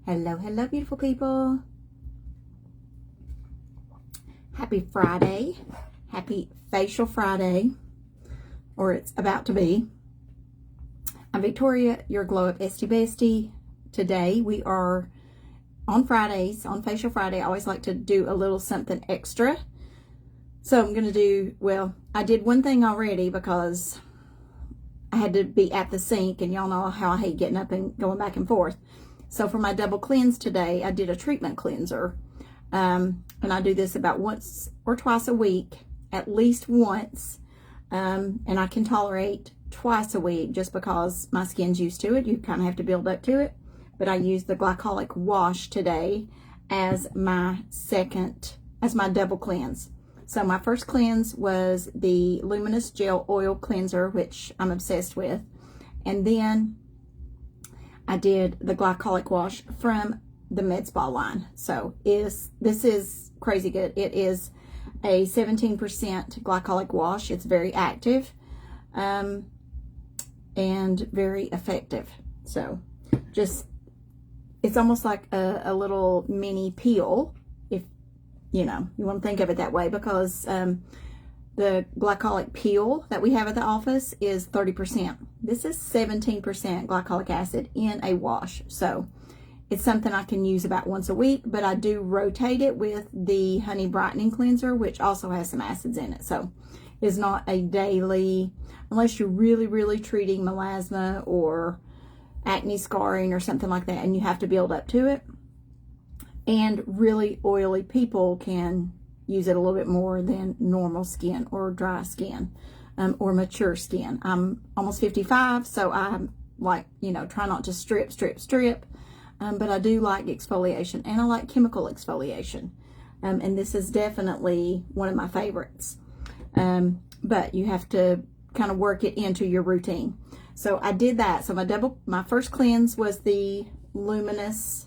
Hello, hello, beautiful people. Happy Friday. Happy Facial Friday, or it's about to be. I'm Victoria, your Glow Up Esty Bestie. Today we are on Fridays, on Facial Friday. I always like to do a little something extra. So I'm going to do, well, I did one thing already because I had to be at the sink, and y'all know how I hate getting up and going back and forth. So for my double cleanse today, I did a treatment cleanser. And I do this about once or twice a week, at least once. And I can tolerate twice a week just because my skin's used to it. You kind of have to build up to it. But I used the glycolic wash today as my double cleanse. So my first cleanse was the Luminous Gel Oil Cleanser, which I'm obsessed with. And then I did the glycolic wash from the Med Spa line. So this is crazy good. It is a 17% glycolic wash. It's very active and very effective. So just, it's almost like a little mini peel, if you know, you want to think of it that way, because the glycolic peel that we have at the office is 30%. This is 17% glycolic acid in a wash. So it's something I can use about once a week, but I do rotate it with the Honey Brightening Cleanser, which also has some acids in it. So it's not a daily, unless you're really, really treating melasma or acne scarring or something like that, and you have to build up to it. And really oily people can use it a little bit more than normal skin or dry skin or mature skin. I'm almost 55, so I'm like, you know, try not to strip. But I do like exfoliation, and I like chemical exfoliation. And this is definitely one of my favorites. But you have to kind of work it into your routine. So I did that. So my first cleanse was the Luminous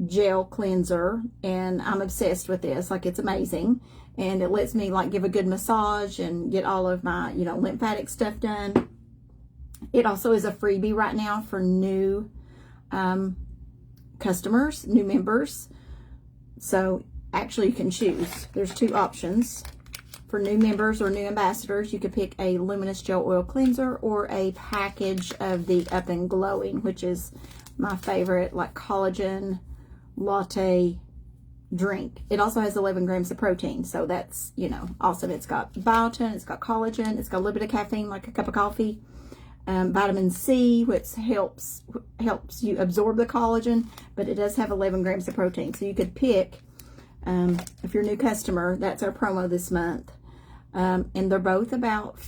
Gel Cleanser, and I'm obsessed with this. Like, it's amazing, and it lets me like give a good massage and get all of my, you know, lymphatic stuff done. It also is a freebie right now for new customers, new members. So actually you can choose. There's two options for new members or new ambassadors. You could pick a Luminous Gel Oil Cleanser or a package of the Up and Glowing, which is my favorite, like collagen latte drink. It also has 11 grams of protein, so that's, you know, awesome. It's got biotin, it's got collagen, it's got a little bit of caffeine, like a cup of coffee, vitamin C, which helps you absorb the collagen, but it does have 11 grams of protein. So you could pick, if you're a new customer, that's our promo this month, and they're both about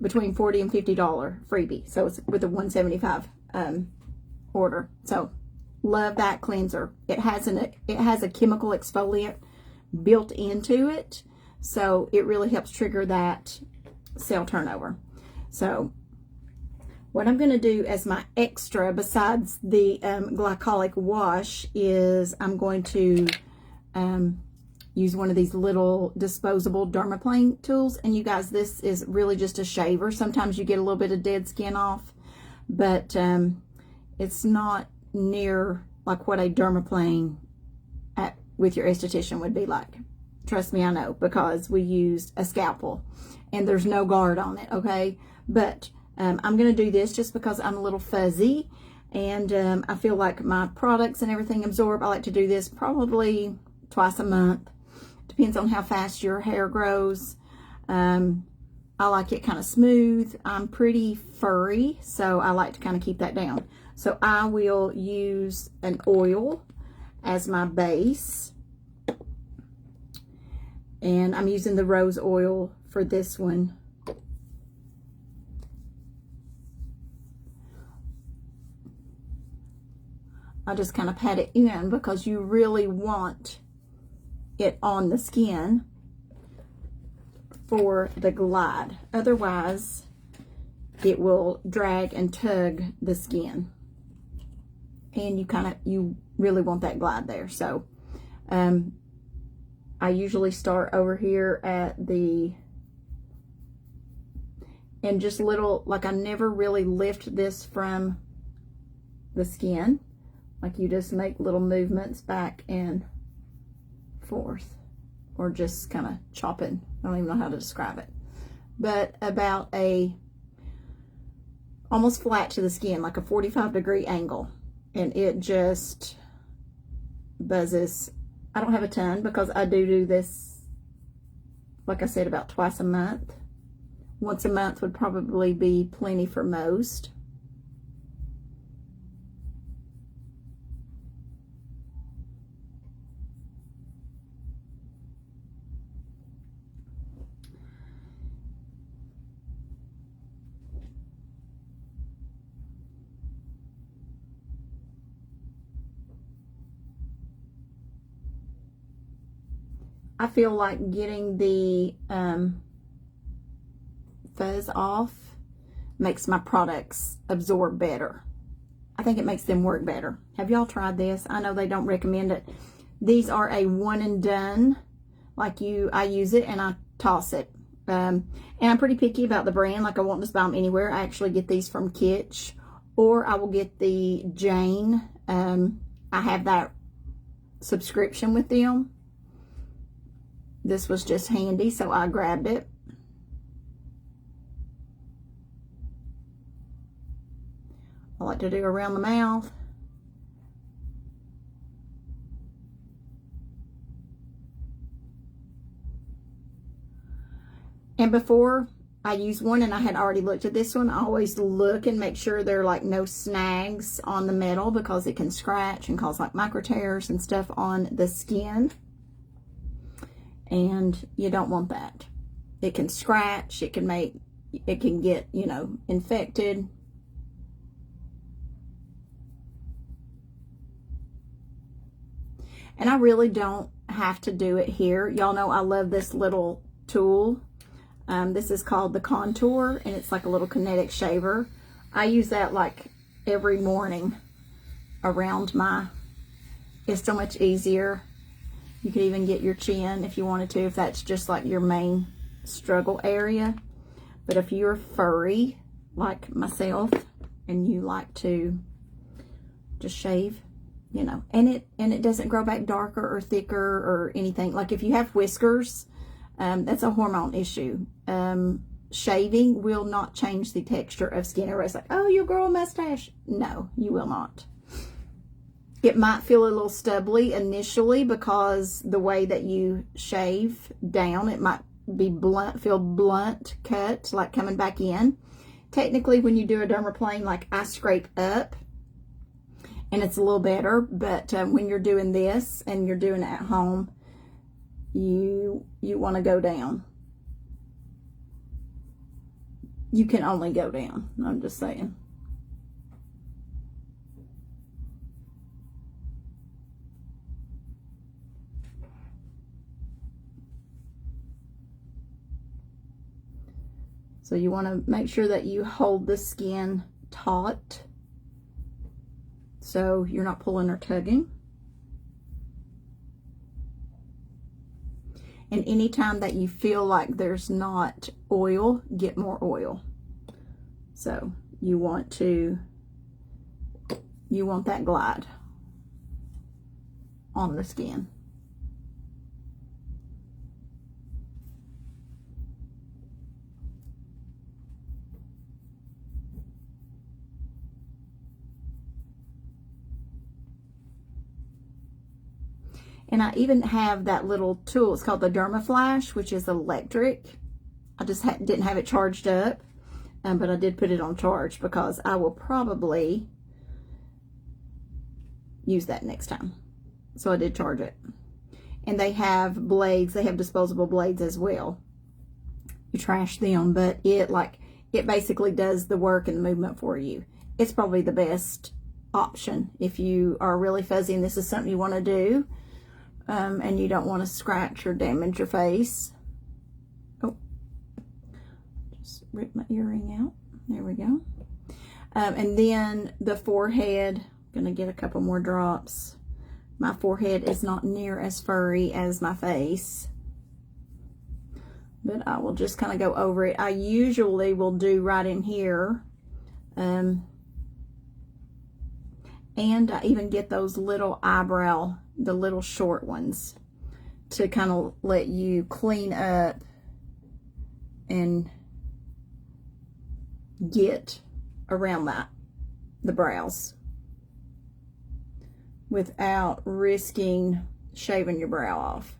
between $40 and $50 freebie. So it's with a $175 order. So love that cleanser. It has a chemical exfoliant built into it, so it really helps trigger that cell turnover. So what I'm going to do as my extra, besides the glycolic wash, is I'm going to use one of these little disposable DERMAPLANE tools. And you guys, this is really just a shaver. Sometimes you get a little bit of dead skin off, but it's not near like what a DERMAPLANE with your esthetician would be like. Trust me, I know, because we used a scalpel and there's no guard on it, okay? But I'm going to do this just because I'm a little fuzzy, and I feel like my products and everything absorb. I like to do this probably twice a month. Depends on how fast your hair grows. I like it kind of smooth. I'm pretty furry, so I like to kind of keep that down. So I will use an oil as my base. And I'm using the rose oil for this one. I just kind of pat it in because you really want it on the skin for the glide. Otherwise, it will drag and tug the skin. And you really want that glide there. So I usually start over here at the, and just little, like I never really lift this from the skin. Like you just make little movements back and forth, or just kind of chopping. I don't even know how to describe it, but about a almost flat to the skin, like a 45-degree angle, and it just buzzes. I don't have a ton because I do this, like I said, about twice a month. Once a month would probably be plenty for most. I feel like getting the fuzz off makes my products absorb better. I think it makes them work better. Have y'all tried this? I know they don't recommend it. These are a one and done. Like I use it and I toss it. And I'm pretty picky about the brand. Like I won't just buy them anywhere. I actually get these from Kitsch, or I will get the Jane. I have that subscription with them. This was just handy, so I grabbed it. I like to do around the mouth. And before I use one, and I had already looked at this one, I always look and make sure there are like no snags on the metal, because it can scratch and cause like micro tears and stuff on the skin. And you don't want that. It can scratch, it can get, you know, infected. And I really don't have to do it here. Y'all know I love this little tool. This is called the Contour, and it's like a little kinetic shaver. I use that like every morning around it's so much easier. You could even get your chin if you wanted to, if that's just like your main struggle area. But if you're furry like myself and you like to just shave, you know, and it doesn't grow back darker or thicker or anything. Like if you have whiskers, that's a hormone issue. Shaving will not change the texture of skin. Everybody's like, oh, you'll grow a mustache. No, you will not. It might feel a little stubbly initially because the way that you shave down, it might be blunt, feel blunt cut, like coming back in. Technically, when you do a dermaplane, like I scrape up and it's a little better, but when you're doing this and you're doing it at home, you want to go down. You can only go down. I'm just saying. So you want to make sure that you hold the skin taut, so you're not pulling or tugging. And anytime that you feel like there's not oil, get more oil. So you want that glide on the skin. And I even have that little tool. It's called the DermaFlash, which is electric. I just didn't have it charged up, but I did put it on charge because I will probably use that next time. So I did charge it. And they have blades. They have disposable blades as well. You trash them, but it basically does the work and the movement for you. It's probably the best option if you are really fuzzy and this is something you want to do. And you don't want to scratch or damage your face. Oh, just rip my earring out. There we go. And then the forehead, I'm gonna get a couple more drops. My forehead is not near as furry as my face, but I will just kind of go over it. I usually will do right in here. And And I even get those little eyebrow, the little short ones, to kind of let you clean up and get around the brows without risking shaving your brow off.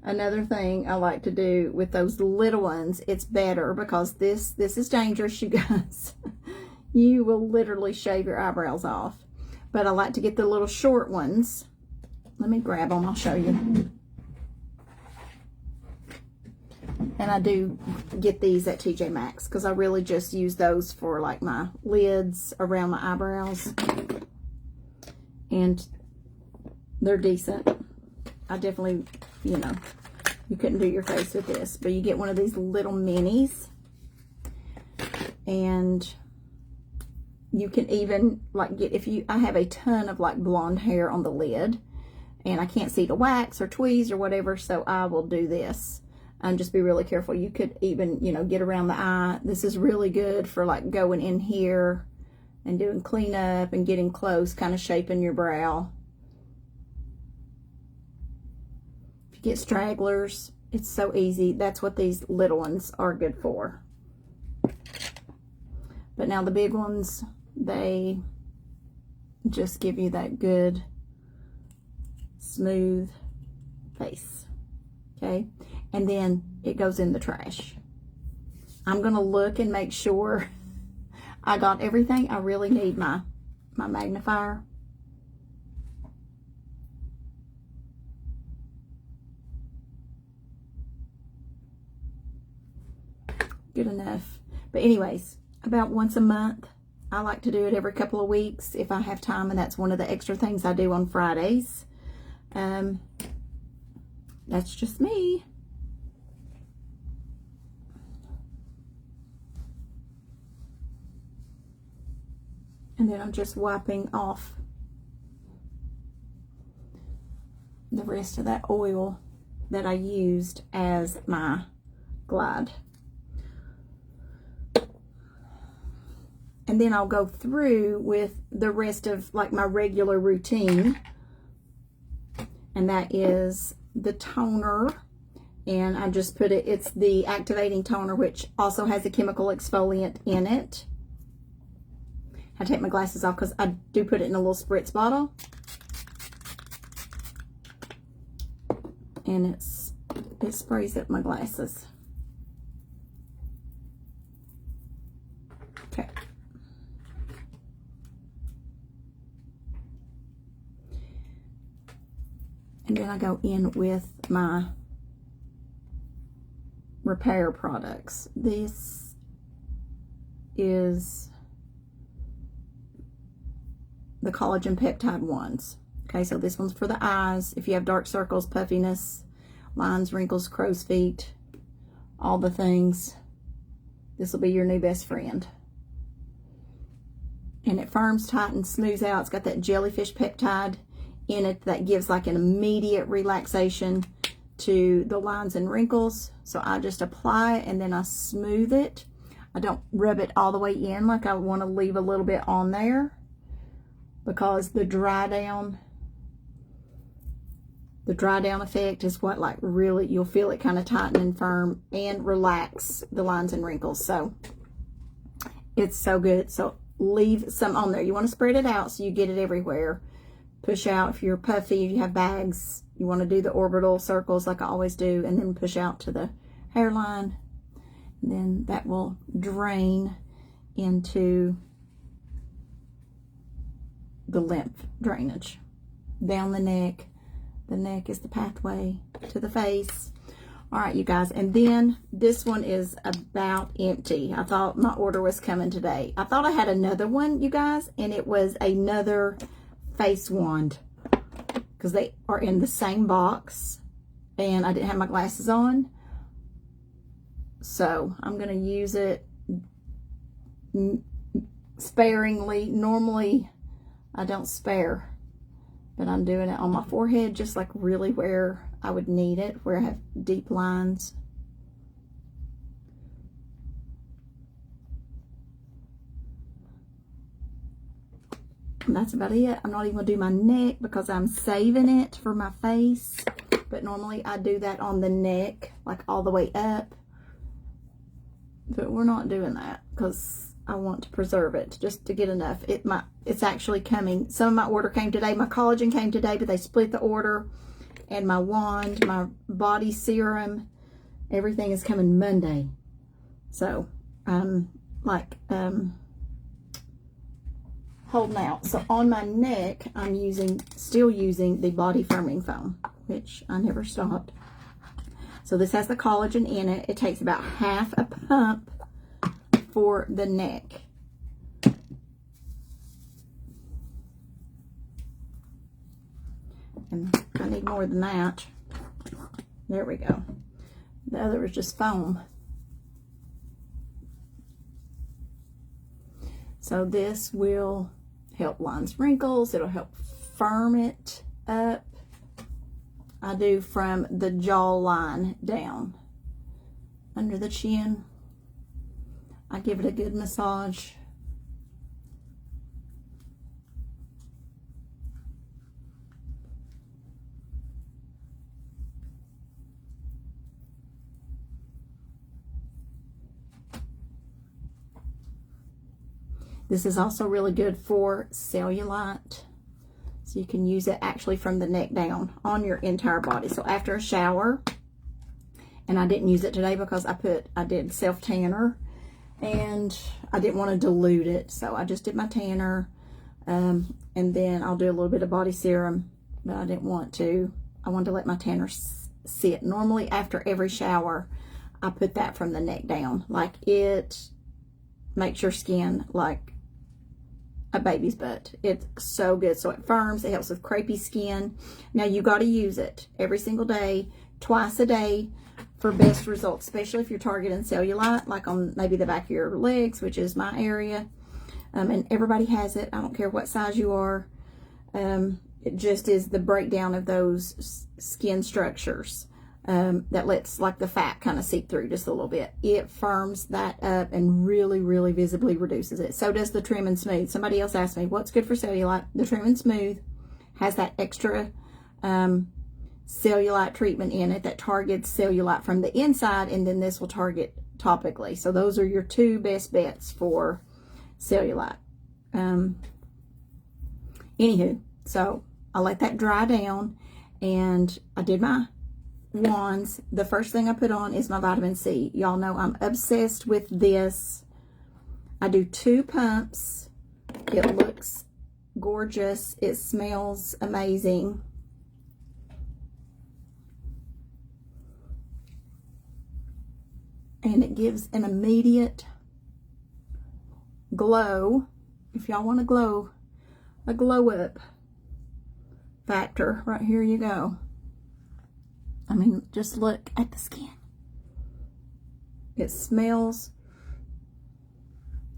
Another thing I like to do with those little ones, it's better because this is dangerous, you guys. You will literally shave your eyebrows off. But I like to get the little short ones. Let me grab them, I'll show you. And I do get these at TJ Maxx because I really just use those for like my lids around my eyebrows. And they're decent. I definitely, you know, you couldn't do your face with this, but you get one of these little minis, and you can even like get, I have a ton of like blonde hair on the lid, and I can't see to wax or tweeze or whatever, so I will do this. And just be really careful. You could even, you know, get around the eye. This is really good for like going in here and doing cleanup and getting close, kind of shaping your brow. Get stragglers, it's so easy. That's what these little ones are good for. But now the big ones, they just give you that good smooth face. Okay, and then it goes in the trash. I'm gonna look and make sure I got everything. I really need my magnifier. Good enough. But anyways, about once a month. I like to do it every couple of weeks if I have time, and that's one of the extra things I do on Fridays. That's just me. And then I'm just wiping off the rest of that oil that I used as my glide. And then I'll go through with the rest of like my regular routine. And that is the toner. And I just put it, it's the activating toner, which also has a chemical exfoliant in it. I take my glasses off because I do put it in a little spritz bottle. And it sprays up my glasses. Okay. And then I go in with my repair products. This is the collagen peptide ones. Okay, so this one's for the eyes. If you have dark circles, puffiness, lines, wrinkles, crow's feet, all the things, this will be your new best friend. And it firms, tightens, smooths out. It's got that jellyfish peptide in it that gives like an immediate relaxation to the lines and wrinkles. So I just apply it and then I smooth it. I don't rub it all the way in, like I want to leave a little bit on there, because the dry down effect is what like really, you'll feel it kind of tighten and firm and relax the lines and wrinkles. So it's so good. So leave some on there. You want to spread it out so you get it everywhere. Push out if you're puffy, if you have bags, you want to do the orbital circles like I always do, and then push out to the hairline. And then that will drain into the lymph drainage down the neck. The neck is the pathway to the face. All right, you guys, and then this one is about empty. I thought my order was coming today. I thought I had another one, you guys, and it was another face wand, because they are in the same box, and I didn't have my glasses on, so I'm going to use it sparingly. Normally I don't spare, but I'm doing it on my forehead, just like really where I would need it, where I have deep lines. And that's about it. I'm not even going to do my neck because I'm saving it for my face. But normally I do that on the neck, like all the way up. But we're not doing that because I want to preserve it just to get enough. It's actually coming. Some of my order came today. My collagen came today, but they split the order. And my wand, my body serum, everything is coming Monday. So I'm like holding out. So on my neck, I'm still using the body firming foam, which I never stopped. So this has the collagen in it. It takes about half a pump for the neck. And I need more than that. There we go. The other was just foam. So this will help lines, wrinkles. It'll help firm it up. I do from the jawline down under the chin. I give it a good massage. This is also really good for cellulite. So you can use it actually from the neck down on your entire body. So after a shower, and I didn't use it today because I did self-tanner and I didn't want to dilute it. So I just did my tanner and then I'll do a little bit of body serum, but I didn't want to. I wanted to let my tanner sit. Normally after every shower, I put that from the neck down. Like it makes your skin like a baby's butt. It's so good. So it firms. It helps with crepey skin. Now you got to use it every single day, twice a day for best results, especially if you're targeting cellulite, like on maybe the back of your legs, which is my area. And everybody has it. I don't care what size you are. It just is the breakdown of those skin structures that lets like the fat kind of seep through just a little bit. It firms that up and really, really visibly reduces it. So does the Trim and Smooth. Somebody else asked me, what's good for cellulite? The Trim and Smooth has that extra cellulite treatment in it that targets cellulite from the inside, and then this will target topically. So those are your two best bets for cellulite. Anywho, so I let that dry down and I did my wands. The first thing I put on is my vitamin C. Y'all know I'm obsessed with this. I do 2 pumps. It looks gorgeous. It smells amazing. And it gives an immediate glow. If y'all want a glow up factor, right here you go. I mean, just look at the skin. It smells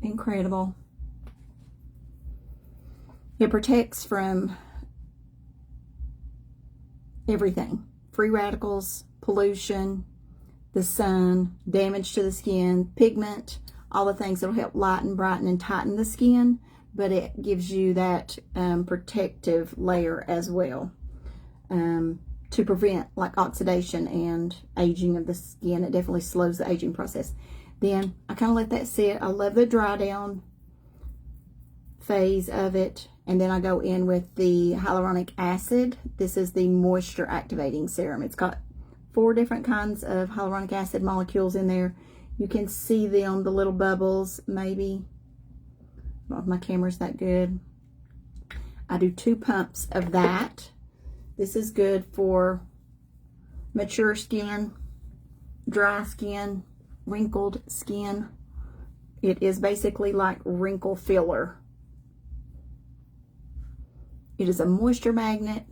incredible. It protects from everything. Free radicals, pollution, the sun, damage to the skin, pigment, all the things that will help lighten, brighten, and tighten the skin. But it gives you that protective layer as well. To prevent like oxidation and aging of the skin. It definitely slows the aging process. Then I kind of let that sit. I love the dry down phase of it. And then I go in with the hyaluronic acid. This is the moisture activating serum. It's got 4 different kinds of hyaluronic acid molecules in there. You can see them, the little bubbles, maybe. I don't know if my camera's that good. I do 2 pumps of that. This is good for mature skin, dry skin, wrinkled skin. It is basically like wrinkle filler. It is a moisture magnet.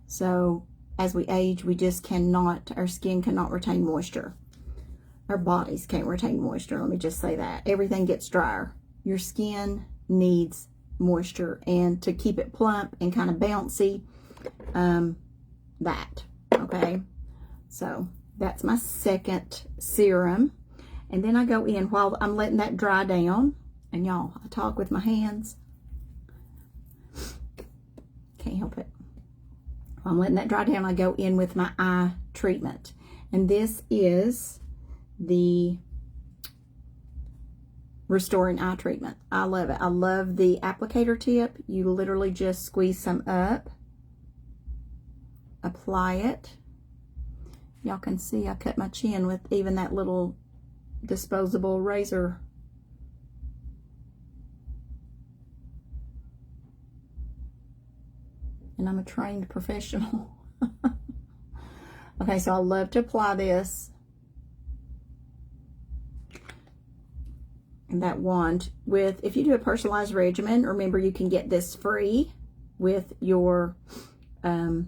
So as we age, we just cannot, our skin cannot retain moisture. Our bodies can't retain moisture. Let me just say that. Everything gets drier. Your skin needs moisture, and to keep it plump and kind of bouncy, okay. So that's my second serum. And then I go in while I'm letting that dry down. And y'all, I talk with my hands. can't help it. I'm letting that dry down. I go in with my eye treatment. And this is the Restoring Eye Treatment. I love it. I love the applicator tip. You literally just squeeze some up, apply it. Y'all can see I cut my chin with even that little disposable razor. And I'm a trained professional. Okay, so I love to apply this. And that wand with, if you do a personalized regimen, remember you can get this free with your customized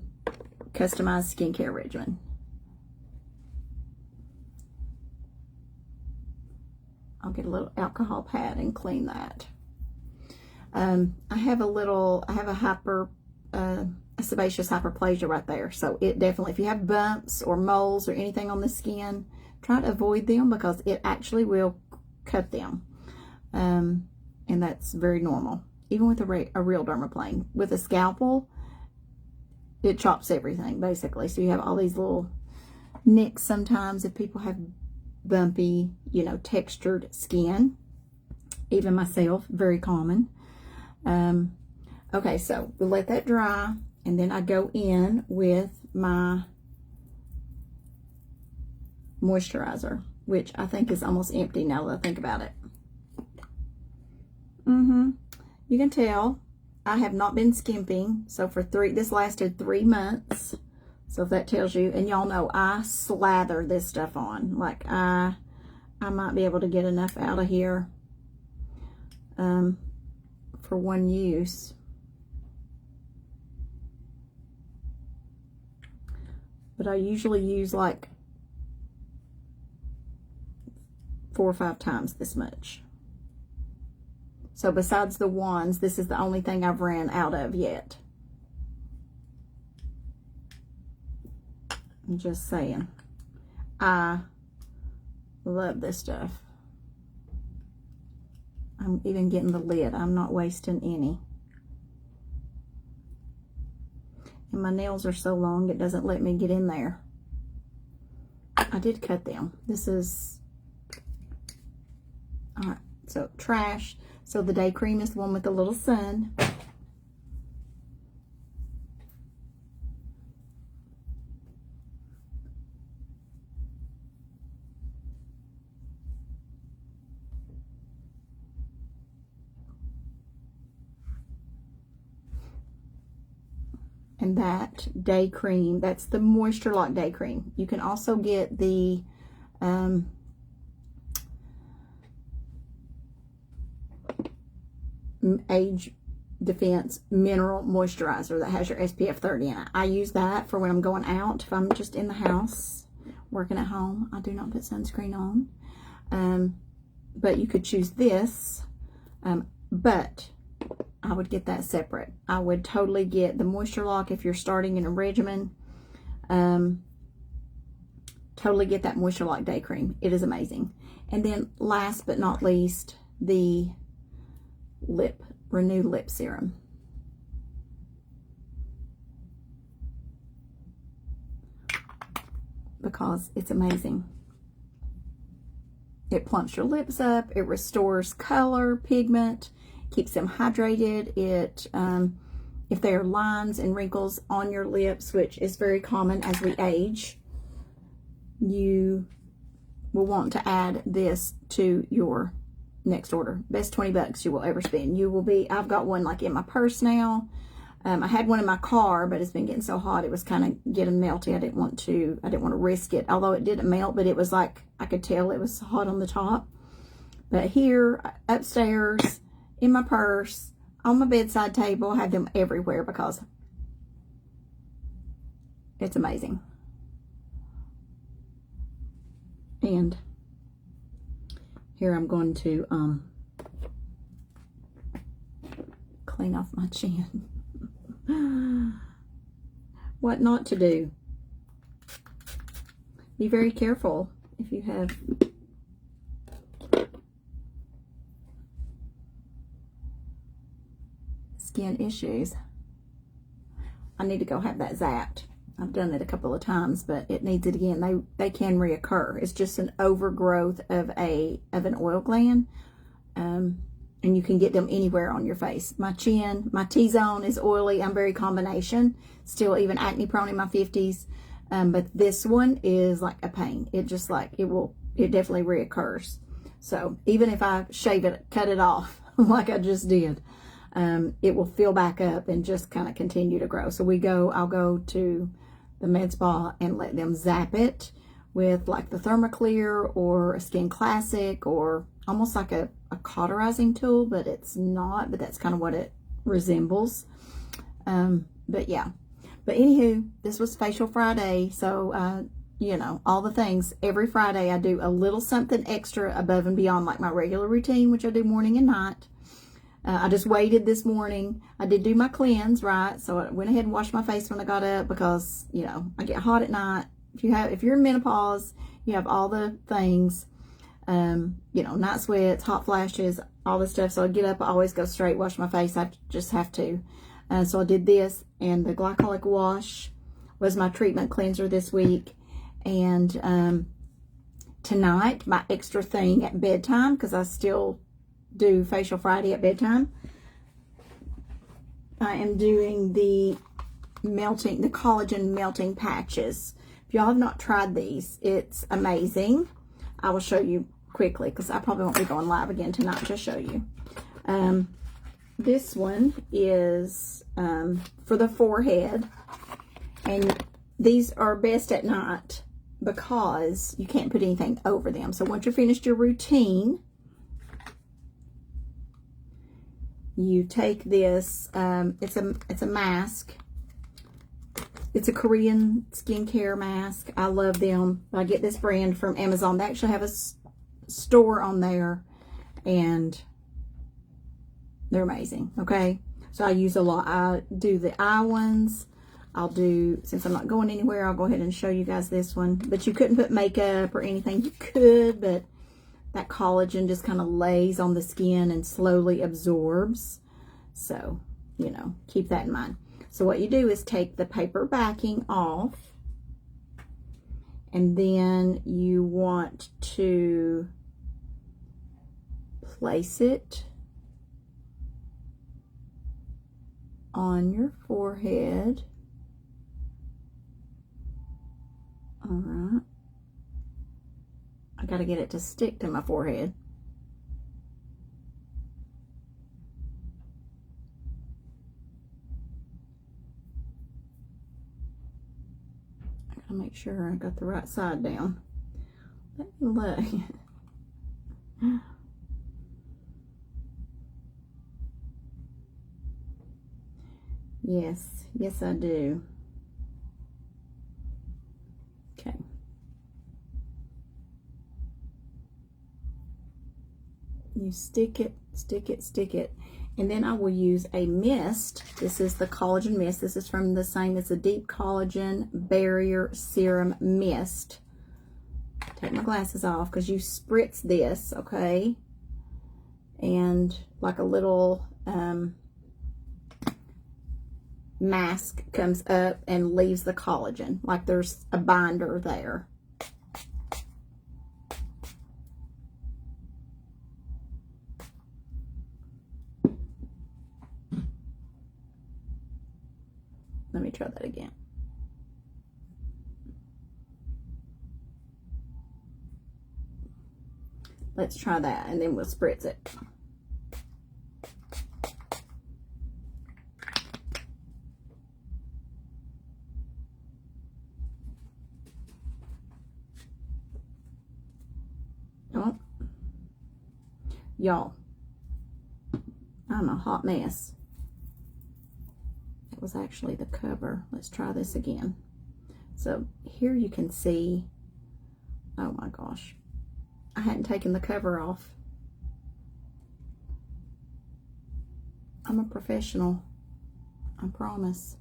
skincare regimen. I'll get a little alcohol pad and clean that. I have a sebaceous hyperplasia right there. So it definitely, if you have bumps or moles or anything on the skin, try to avoid them because it actually will cut them. And that's very normal. Even with a real dermaplane. With a scalpel, it chops everything basically. So you have all these little nicks sometimes if people have bumpy, you know, textured skin. Even myself, very common. Okay, so we'll let that dry, and then I go in with my moisturizer, which I think is almost empty now that I think about it. You can tell I have not been skimping. So for this lasted 3 months. So if that tells you, and y'all know I slather this stuff on. Like I might be able to get enough out of here for one use. But I usually use like 4 or 5 times this much. So besides the wands, this is the only thing I've ran out of yet. I'm just saying. I love this stuff. I'm even getting the lid. I'm not wasting any. And my nails are so long, it doesn't let me get in there. I did cut them. This is, all right, so trash. So the day cream is the one with the little sun. And that day cream, that's the Moisture Lock Day Cream. You can also get the Age Defense Mineral Moisturizer that has your SPF 30 in it. I use that for when I'm going out. If I'm just in the house, working at home, I do not put sunscreen on. But you could choose this, but I would get that separate. I would totally get the Moisture Lock if you're starting in a regimen. Totally get that Moisture Lock Day Cream. It is amazing. And then last but not least, the Renew Lip Serum. Because it's amazing. It plumps your lips up. It restores color, pigment, keeps them hydrated. It, if there are lines and wrinkles on your lips, which is very common as we age, you will want to add this to your next order. Best 20 bucks you will ever spend. You will be, I've got one like in my purse now. I had one in my car, but it's been getting so hot it was kind of getting melty. I didn't want to risk it. Although it didn't melt, but it was like, I could tell it was hot on the top. But here, upstairs, in my purse, on my bedside table, I have them everywhere because it's amazing. And here I'm going to clean off my chin. What not to do. Be very careful if you have skin issues. I need to go have that zapped. I've done it a couple of times, but it needs it again. They can reoccur. It's just an overgrowth of an oil gland. And you can get them anywhere on your face. My chin, my T-zone is oily. I'm very combination. Still even acne prone in my 50s. But this one is like a pain. It just like, it definitely reoccurs. So even if I shave it, cut it off like I just did, it will fill back up and just kind of continue to grow. So I'll go to the med spa and let them zap it with like the ThermaClear or a Skin Classic, or almost like a cauterizing tool, but it's not, but that's kind of what it resembles. But yeah, but anywho, this was Facial Friday. So, you know, all the things. Every Friday I do a little something extra above and beyond like my regular routine, which I do morning and night. I just waited this morning. I did do my cleanse, right? So I went ahead and washed my face when I got up because, you know, I get hot at night. If you're in menopause, you have all the things, you know, night sweats, hot flashes, all this stuff. So I get up, I always go straight, wash my face. I just have to. So I did this, and the glycolic wash was my treatment cleanser this week. And tonight, my extra thing at bedtime, because I still do Facial Friday at bedtime, I am doing the collagen melting patches. If y'all have not tried these, it's amazing. I will show you quickly because I probably won't be going live again tonight to show you. This one is for the forehead, and these are best at night because you can't put anything over them. So once you're finished your routine, you take this, it's a mask. It's a Korean skincare mask. I love them. I get this brand from Amazon. They actually have a store on there, and they're amazing, okay? So I use a lot. I do the eye ones. Since I'm not going anywhere, I'll go ahead and show you guys this one. But you couldn't put makeup or anything. You could, but that collagen just kind of lays on the skin and slowly absorbs. So, you know, keep that in mind. So what you do is take the paper backing off, and then you want to place it on your forehead. All right. I got to get it to stick to my forehead. I got to make sure I got the right side down. Let me look. Yes, I do. Okay. You stick it, and then I will use a mist. This is the collagen mist. This is from the same, it's a Deep Collagen Barrier Serum Mist. Take my glasses off because you spritz this, okay? And like a little mask comes up and leaves the collagen, like there's a binder there. Let me try that again. Let's try that, and then we'll spritz it. Oh, y'all, I'm a hot mess. It was actually the cover. Let's try this again. So here you can see, oh my gosh, I hadn't taken the cover off. I'm a professional, I promise.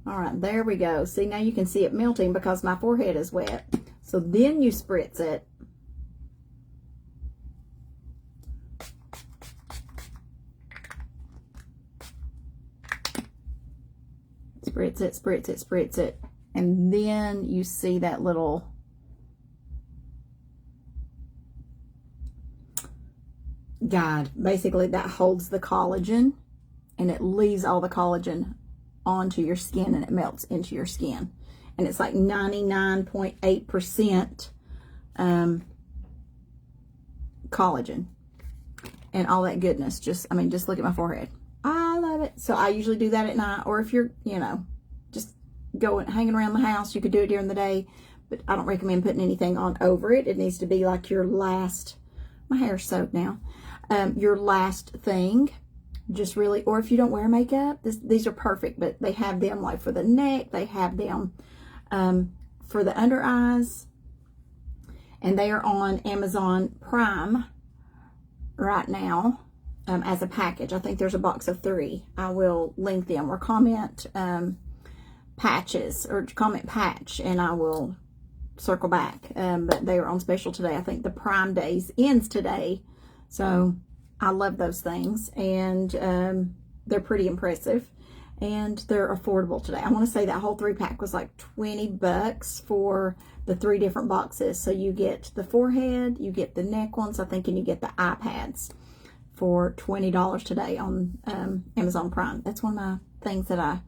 All right, there we go. See, now you can see it melting because my forehead is wet. So then you spritz it. spritz it, spritz it, spritz it. And then you see that little guide. Basically, that holds the collagen, and it leaves all the collagen onto your skin, and it melts into your skin. And it's like 99.8% collagen and all that goodness. Just look at my forehead. I love it. So I usually do that at night, or if you're, just going, hanging around the house, you could do it during the day, but I don't recommend putting anything on over it. It needs to be like your last, my hair's soaked now, your last thing. Just really, or if you don't wear makeup, these are perfect, but they have them like for the neck, they have them for the under eyes, and they are on Amazon Prime right now as a package. I think there's a box of 3. I will link them, or comment patches, or comment patch, and I will circle back. But they are on special today. I think the Prime Days ends today, so I love those things, and they're pretty impressive, and they're affordable today. I want to say that whole 3-pack was like $20 for the 3 different boxes. So you get the forehead, you get the neck ones, I think, and you get the eye pads for $20 today on Amazon Prime. That's one of my things that I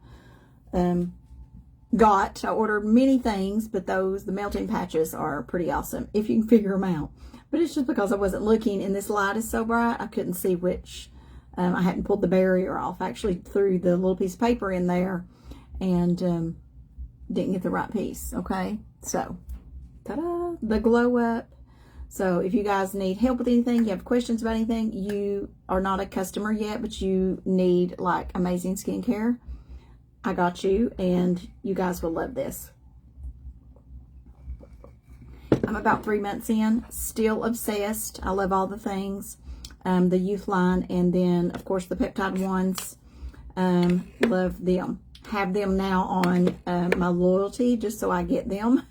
got. I ordered many things, but the melting patches are pretty awesome if you can figure them out. But it's just because I wasn't looking, and this light is so bright, I couldn't see which. I hadn't pulled the barrier off. I actually threw the little piece of paper in there and didn't get the right piece. Okay, so ta-da, the Glow Up. So if you guys need help with anything, you have questions about anything, you are not a customer yet, but you need like amazing skincare, I got you, and you guys will love this. I'm about 3 months in, still obsessed. I love all the things, the youth line, and then of course the peptide ones. Love them. Have them now on my loyalty, just so I get them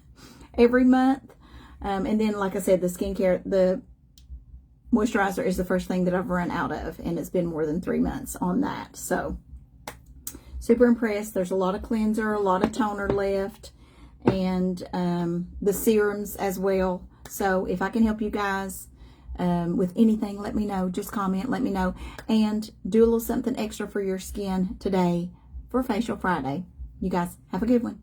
every month. And then, like I said, the skincare, the moisturizer is the first thing that I've run out of, and it's been more than 3 months on that. So super impressed. There's a lot of cleanser, a lot of toner left, and the serums as well. So if I can help you guys with anything, let me know. Just comment, let me know, and do a little something extra for your skin today for Facial Friday. You guys have a good one.